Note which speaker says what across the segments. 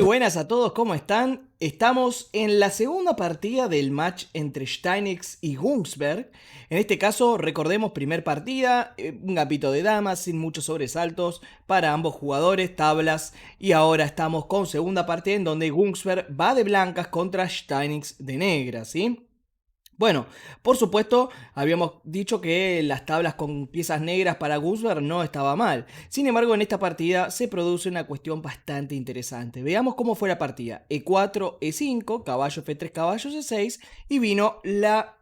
Speaker 1: buenas a todos, ¿cómo están? Estamos en la segunda partida del match entre Steinix y Gunsberg. En este caso, recordemos, primer partida, un gambito de damas sin muchos sobresaltos para ambos jugadores, tablas. Y ahora estamos con segunda partida en donde Gunsberg va de blancas contra Steinix de negras, ¿sí? Bueno, por supuesto, habíamos dicho que las tablas con piezas negras para Gunsberg no estaba mal. Sin embargo, en esta partida se produce una cuestión bastante interesante. Veamos cómo fue la partida. E4, E5, caballo F3, caballo C6 y vino la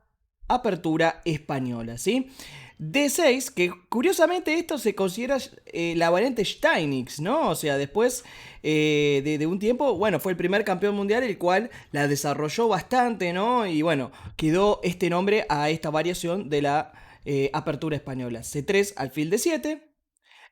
Speaker 1: apertura española, ¿sí? D6, que curiosamente esto se considera la variante Steinix, ¿no? O sea, después de un tiempo, bueno, fue el primer campeón mundial el cual la desarrolló bastante, ¿no? Y bueno, quedó este nombre a esta variación de la apertura española. C3, alfil D7,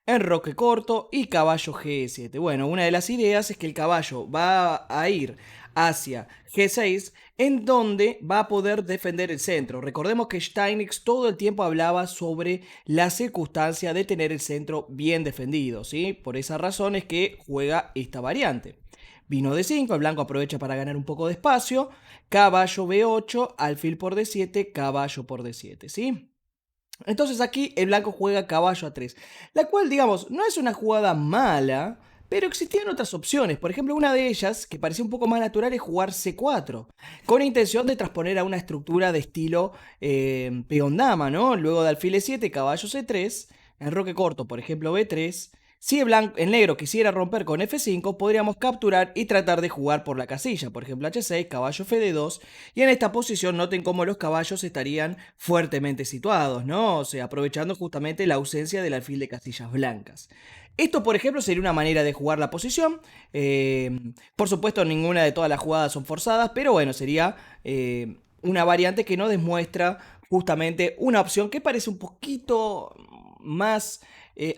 Speaker 1: enroque corto y caballo G7. Bueno, una de las ideas es que el caballo va a ir hacia G6, en donde va a poder defender el centro. Recordemos que Steinix todo el tiempo hablaba sobre la circunstancia de tener el centro bien defendido, ¿sí? Por esa razón es que juega esta variante. Vino D5, el blanco aprovecha para ganar un poco de espacio. Caballo B8, alfil por D7, caballo por D7, ¿sí? Entonces aquí el blanco juega caballo a 3, la cual, digamos, no es una jugada mala, pero existían otras opciones. Por ejemplo, una de ellas, que parecía un poco más natural, es jugar C4, con intención de transponer a una estructura de estilo peón-dama, ¿no? Luego de alfil E7, caballo C3, enroque corto, por ejemplo, B3. Si el negro quisiera romper con F5, podríamos capturar y tratar de jugar por la casilla, por ejemplo H6, caballo Fd2, y en esta posición noten cómo los caballos estarían fuertemente situados, ¿no? O sea, aprovechando justamente la ausencia del alfil de casillas blancas. Esto, por ejemplo, sería una manera de jugar la posición. Por supuesto, ninguna de todas las jugadas son forzadas, pero bueno, sería una variante que nos demuestra justamente una opción que parece un poquito más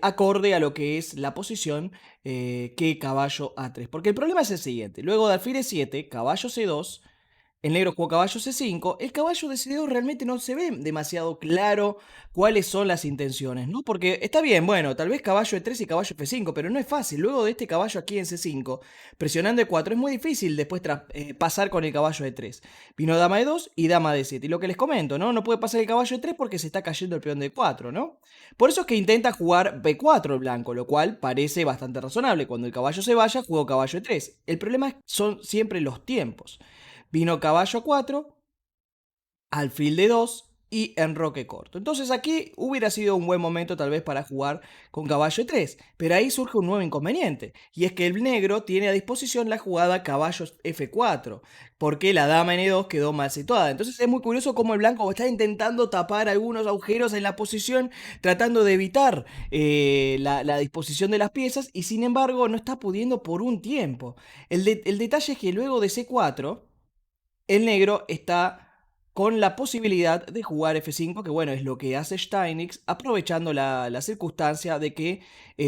Speaker 1: acorde a lo que es la posición que caballo A3. Porque el problema es el siguiente. Luego de alfil E7, caballo C2, el negro jugó caballo C5, el caballo de C2 realmente no se ve demasiado claro cuáles son las intenciones, ¿no? Porque está bien, bueno, tal vez caballo E3 y caballo F5, pero no es fácil. Luego de este caballo aquí en C5, presionando E4, es muy difícil después pasar con el caballo E3. Vino dama E2 y dama D7. Y lo que les comento, ¿no? No puede pasar el caballo E3 porque se está cayendo el peón de E4, ¿no? Por eso es que intenta jugar B4 el blanco, lo cual parece bastante razonable. Cuando el caballo se vaya, juego caballo E3. El problema son siempre los tiempos. Vino caballo 4, alfil de 2 y enroque corto. Entonces aquí hubiera sido un buen momento tal vez para jugar con caballo 3, pero ahí surge un nuevo inconveniente, y es que el negro tiene a disposición la jugada caballo F4, porque la dama N2 quedó mal situada. Entonces es muy curioso cómo el blanco está intentando tapar algunos agujeros en la posición, tratando de evitar la disposición de las piezas, y sin embargo no está pudiendo por un tiempo. El detalle es que luego de C4 el negro está con la posibilidad de jugar F5, que bueno, es lo que hace Steinix, aprovechando la circunstancia de que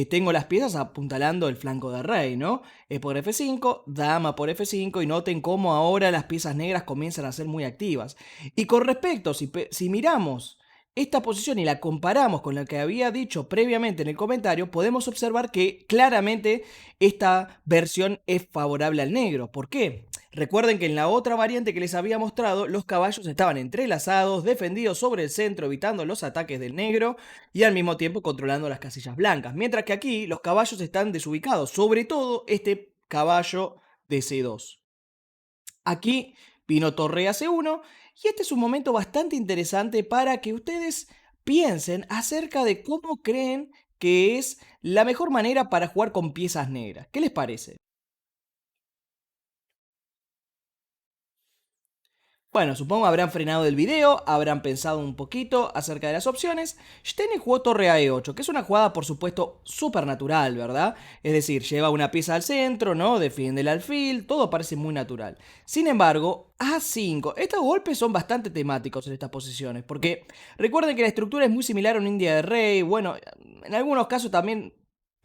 Speaker 1: tengo las piezas apuntalando el flanco de rey, ¿no? Por F5, dama por F5, y noten cómo ahora las piezas negras comienzan a ser muy activas. Y con respecto, si miramos esta posición y la comparamos con la que había dicho previamente en el comentario, podemos observar que claramente esta versión es favorable al negro. ¿Por qué? Recuerden que en la otra variante que les había mostrado, los caballos estaban entrelazados, defendidos sobre el centro, evitando los ataques del negro y al mismo tiempo controlando las casillas blancas. Mientras que aquí los caballos están desubicados, sobre todo este caballo de C2. Aquí vino torre a C1 y este es un momento bastante interesante para que ustedes piensen acerca de cómo creen que es la mejor manera para jugar con piezas negras. ¿Qué les parece? Bueno, supongo habrán frenado el video, habrán pensado un poquito acerca de las opciones. Steny jugó torre a E8, que es una jugada por supuesto súper natural, ¿verdad? Es decir, lleva una pieza al centro, ¿no? Defiende el alfil, todo parece muy natural. Sin embargo, A5, estos golpes son bastante temáticos en estas posiciones, porque recuerden que la estructura es muy similar a un India de rey, bueno, en algunos casos también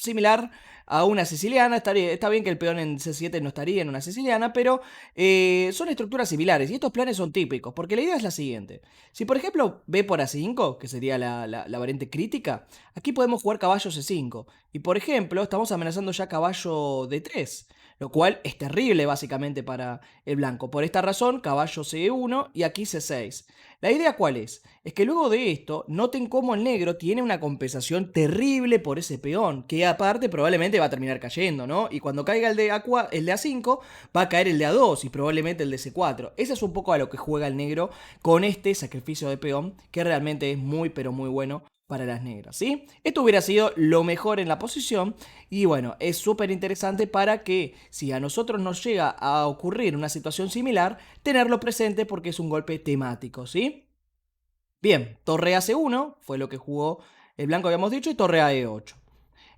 Speaker 1: similar a una siciliana. Está bien que el peón en C7 no estaría en una siciliana, pero son estructuras similares y estos planes son típicos, porque la idea es la siguiente. Si por ejemplo B por A5, que sería la variante crítica, aquí podemos jugar caballo C5. Y por ejemplo, estamos amenazando ya caballo D3, lo cual es terrible básicamente para el blanco. Por esta razón, caballo C1 y aquí C6. La idea cuál es? Es que luego de esto, noten cómo el negro tiene una compensación terrible por ese peón, que aparte probablemente va a terminar cayendo, ¿no? Y cuando caiga el de A5, va a caer el de A2 y probablemente el de C4. Ese es un poco a lo que juega el negro con este sacrificio de peón, que realmente es muy pero muy bueno para las negras, ¿sí? Esto hubiera sido lo mejor en la posición y bueno, es súper interesante para que si a nosotros nos llega a ocurrir una situación similar, tenerlo presente porque es un golpe temático, ¿sí? Bien, torre a C1 fue lo que jugó el blanco, habíamos dicho, y torre a E8.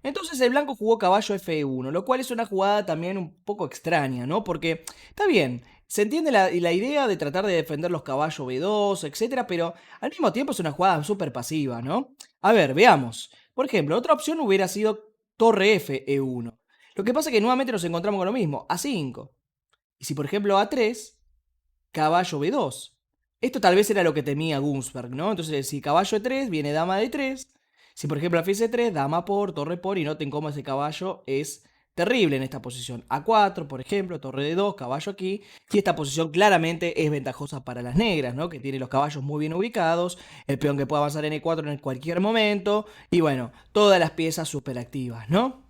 Speaker 1: Entonces el blanco jugó caballo F1, lo cual es una jugada también un poco extraña, ¿no? Porque está bien, se entiende la idea de tratar de defender los caballos B2, etcétera, pero al mismo tiempo es una jugada súper pasiva, ¿no? A ver, veamos. Por ejemplo, otra opción hubiera sido torre F E1. Lo que pasa es que nuevamente nos encontramos con lo mismo, A5. Y si por ejemplo A3, caballo B2. Esto tal vez era lo que temía Gunsberg, ¿no? Entonces, si caballo E3, viene dama D3. Si por ejemplo alfil C3, dama por, torre por, y noten cómo ese caballo es terrible en esta posición. A4, por ejemplo, torre D2, caballo aquí. Y esta posición claramente es ventajosa para las negras, ¿no? Que tiene los caballos muy bien ubicados, el peón que puede avanzar en E4 en cualquier momento, y bueno, todas las piezas súper activas, ¿no?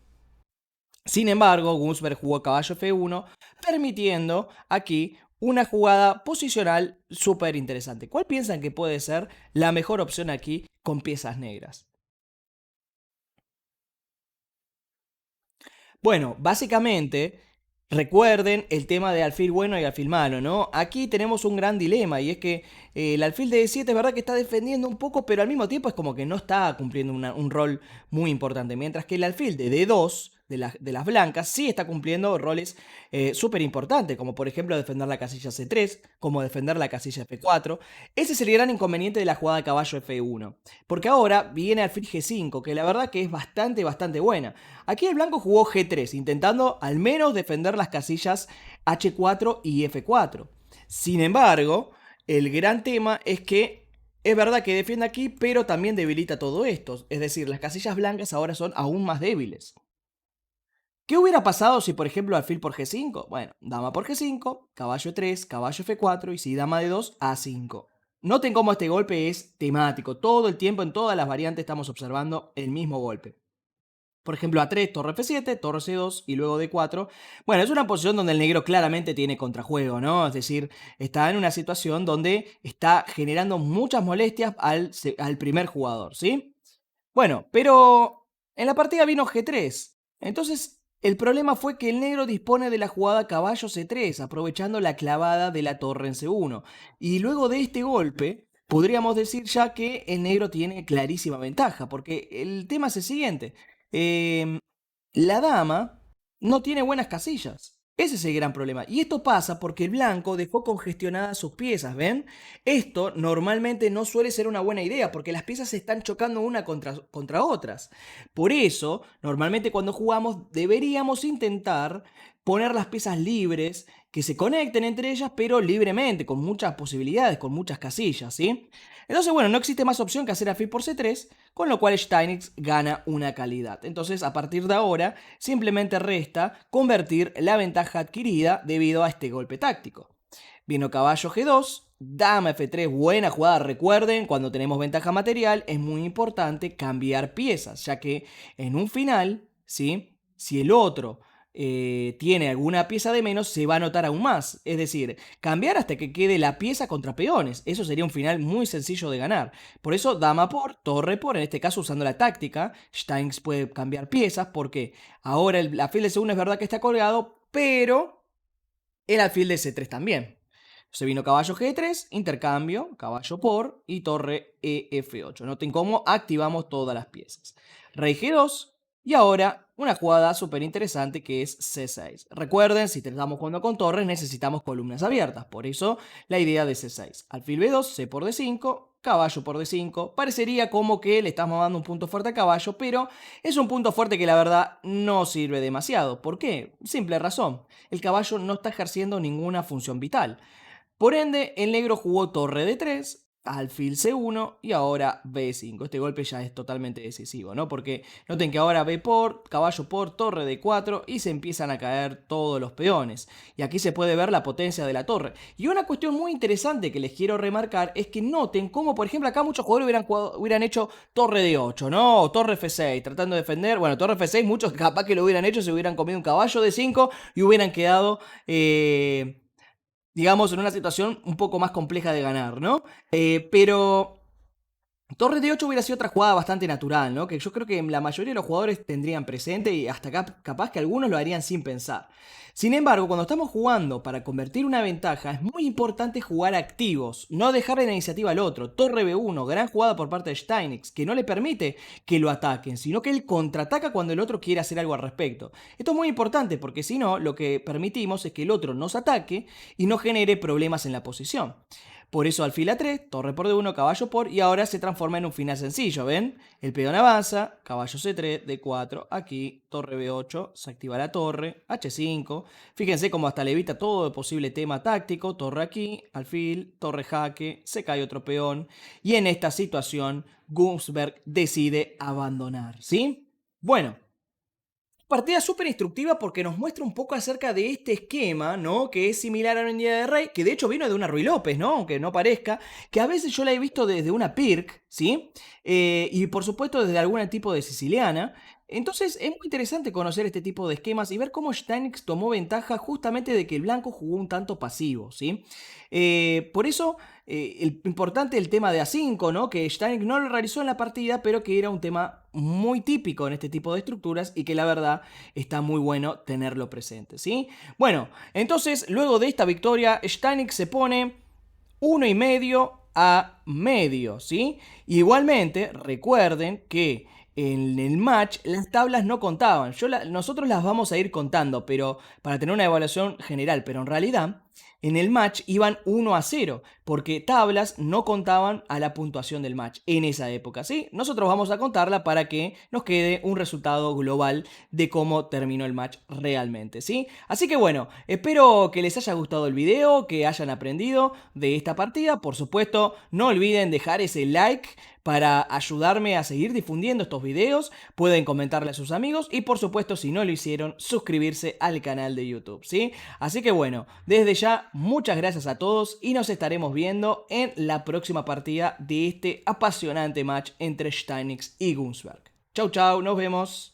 Speaker 1: Sin embargo, Gunsberg jugó caballo F1, permitiendo aquí una jugada posicional súper interesante. ¿Cuál piensan que puede ser la mejor opción aquí con piezas negras? Bueno, básicamente, recuerden el tema de alfil bueno y alfil malo, ¿no? Aquí tenemos un gran dilema y es que el alfil de D7 es verdad que está defendiendo un poco, pero al mismo tiempo es como que no está cumpliendo un rol muy importante. Mientras que el alfil de D2, de las blancas, sí está cumpliendo roles súper importantes, como por ejemplo defender la casilla C3, como defender la casilla F4. Ese es el gran inconveniente de la jugada de caballo F1. Porque ahora viene alfil G5, que la verdad que es bastante buena. Aquí el blanco jugó G3, intentando al menos defender las casillas H4 y F4. Sin embargo, el gran tema es que es verdad que defiende aquí, pero también debilita todo esto. Es decir, las casillas blancas ahora son aún más débiles. ¿Qué hubiera pasado si, por ejemplo, alfil por G5? Bueno, dama por G5, caballo 3, caballo F4 y si dama de 2, A5. Noten cómo este golpe es temático. Todo el tiempo, en todas las variantes, estamos observando el mismo golpe. Por ejemplo, A3, torre F7, torre C2 y luego D4. Bueno, es una posición donde el negro claramente tiene contrajuego, ¿no? Es decir, está en una situación donde está generando muchas molestias al primer jugador, ¿sí? Bueno, pero en la partida vino G3. Entonces, el problema fue que el negro dispone de la jugada caballo C3, aprovechando la clavada de la torre en C1. Y luego de este golpe, podríamos decir ya que el negro tiene clarísima ventaja, porque el tema es el siguiente. Em, la dama no tiene buenas casillas. Ese es el gran problema. Y esto pasa porque el blanco dejó congestionadas sus piezas, ¿ven? Esto normalmente no suele ser una buena idea porque las piezas se están chocando una contra otras. Por eso, normalmente cuando jugamos deberíamos intentar poner las piezas libres, que se conecten entre ellas, pero libremente, con muchas posibilidades, con muchas casillas, ¿sí? Entonces, bueno, no existe más opción que hacer alfil por C3, con lo cual Steinitz gana una calidad. Entonces, a partir de ahora, simplemente resta convertir la ventaja adquirida debido a este golpe táctico. Vino caballo G2, dama F3, buena jugada. Recuerden, cuando tenemos ventaja material es muy importante cambiar piezas, ya que en un final, ¿sí? Si el otro tiene alguna pieza de menos, se va a notar aún más. Es decir, cambiar hasta que quede la pieza contra peones. Eso sería un final muy sencillo de ganar. Por eso, dama por, torre por, en este caso usando la táctica, Steins puede cambiar piezas porque ahora el alfil de C1 es verdad que está colgado, pero el alfil de C3 también. Se vino caballo G3, intercambio, caballo por y torre EF8. Noten cómo activamos todas las piezas. Rey G2 y ahora una jugada súper interesante que es C6. Recuerden, si estamos jugando con torres necesitamos columnas abiertas. Por eso la idea de C6. Alfil B2, C por D5 caballo por D5. Parecería como que le estamos dando un punto fuerte a caballo, pero es un punto fuerte que la verdad no sirve demasiado. ¿Por qué? Simple razón. El caballo no está ejerciendo ninguna función vital. Por ende, el negro jugó torre D3, alfil C1 y ahora B5. Este golpe ya es totalmente decisivo, ¿no? Porque noten que ahora B por, caballo por, torre D4 y se empiezan a caer todos los peones. Y aquí se puede ver la potencia de la torre. Y una cuestión muy interesante que les quiero remarcar es que noten cómo, por ejemplo, acá muchos jugadores hubieran hecho torre D8, ¿no? O torre F6, tratando de defender. Bueno, torre F6, muchos capaz que lo hubieran hecho, se hubieran comido un caballo D5 y hubieran quedado... digamos, en una situación un poco más compleja de ganar, ¿no? Pero torre de 8 hubiera sido otra jugada bastante natural, ¿no? Que yo creo que la mayoría de los jugadores tendrían presente y hasta capaz que algunos lo harían sin pensar. Sin embargo, cuando estamos jugando para convertir una ventaja, es muy importante jugar activos, no dejarle la iniciativa al otro. Torre B1, gran jugada por parte de Steinitz, que no le permite que lo ataquen, sino que él contraataca cuando el otro quiere hacer algo al respecto. Esto es muy importante porque si no, lo que permitimos es que el otro nos ataque y no genere problemas en la posición. Por eso alfil A3, torre por D1, caballo por, y ahora se transforma en un final sencillo, ¿ven? El peón avanza, caballo C3, D4, aquí, torre B8, se activa la torre, H5. Fíjense cómo hasta le evita todo el posible tema táctico, torre aquí, alfil, torre jaque, se cae otro peón. Y en esta situación, Günzberg decide abandonar, ¿sí? Bueno. Partida súper instructiva porque nos muestra un poco acerca de este esquema, ¿no? Que es similar a una India de Rey, que de hecho vino de una Ruy López, ¿no? Aunque no parezca, que a veces yo la he visto desde una Pirc, ¿sí? Y por supuesto desde algún tipo de siciliana. Entonces es muy interesante conocer este tipo de esquemas y ver cómo Steinitz tomó ventaja justamente de que el blanco jugó un tanto pasivo, ¿sí? Por eso importante el tema de A5, ¿no? Que Steinitz no lo realizó en la partida, pero que era un tema muy típico en este tipo de estructuras y que la verdad está muy bueno tenerlo presente, ¿sí? Bueno, entonces luego de esta victoria, Steinitz se pone 1,5 a medio, ¿sí? Igualmente, recuerden que en el match las tablas no contaban. Nosotros las vamos a ir contando, pero para tener una evaluación general, pero en realidad en el match iban 1-0, porque tablas no contaban a la puntuación del match en esa época, ¿sí? Nosotros vamos a contarla para que nos quede un resultado global de cómo terminó el match realmente, ¿sí? Así que bueno, espero que les haya gustado el video, que hayan aprendido de esta partida. Por supuesto, no olviden dejar ese like para ayudarme a seguir difundiendo estos videos. Pueden comentarle a sus amigos y por supuesto, si no lo hicieron, suscribirse al canal de YouTube, ¿sí? Así que bueno, desde ya, muchas gracias a todos y nos estaremos viendo en la próxima partida de este apasionante match entre Steinitz y Günzberg. Chau chau, nos vemos.